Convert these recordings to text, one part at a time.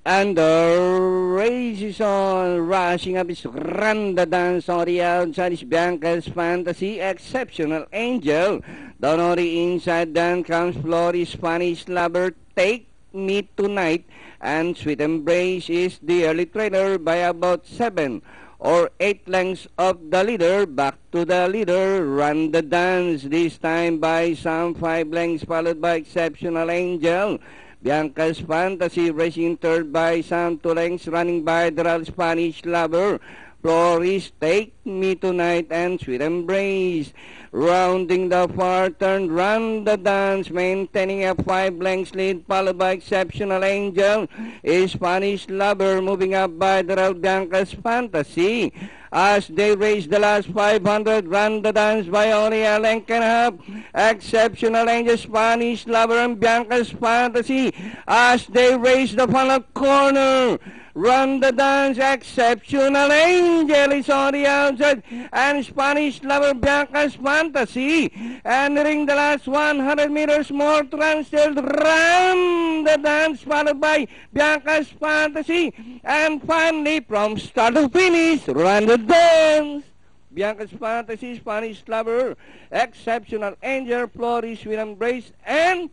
And the race is on. Rushing up is Run the Dance on the outside is Bianca's Fantasy, Exceptional Angel. Down on the inside then comes Flori, Spanish Lover, Take Me Tonight. And Sweet Embrace is the early trainer by about 7 or 8 lengths of the leader. Back to the leader, Run the Dance, this time by some 5 lengths, followed by Exceptional Angel. Bianca's Fantasy racing third by some 2 lengths, running by the Real Spanish Lover. Floris, Take Me Tonight, and Sweet Embrace. Rounding the far turn, Run the Dance, maintaining a 5 lengths lead, followed by Exceptional Angel. A Spanish Lover moving up by the Real Bianca's Fantasy. As they race the last 500, Run the Dance by only a length and a half. Exceptional Angel, Spanish Lover, and Bianca's Fantasy. As they race the final corner, Run the Dance, Exceptional Angel is on the outside, and Spanish Lover, Bianca's Fantasy. Entering the last 100 meters more to run, still Run the Dance, followed by Bianca's Fantasy. And finally, from start to finish, Run the Dance, Bianca's Fantasy, Spanish Lover, Exceptional Angel, Floris, Sweet Embrace, and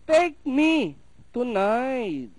Take Me Tonight.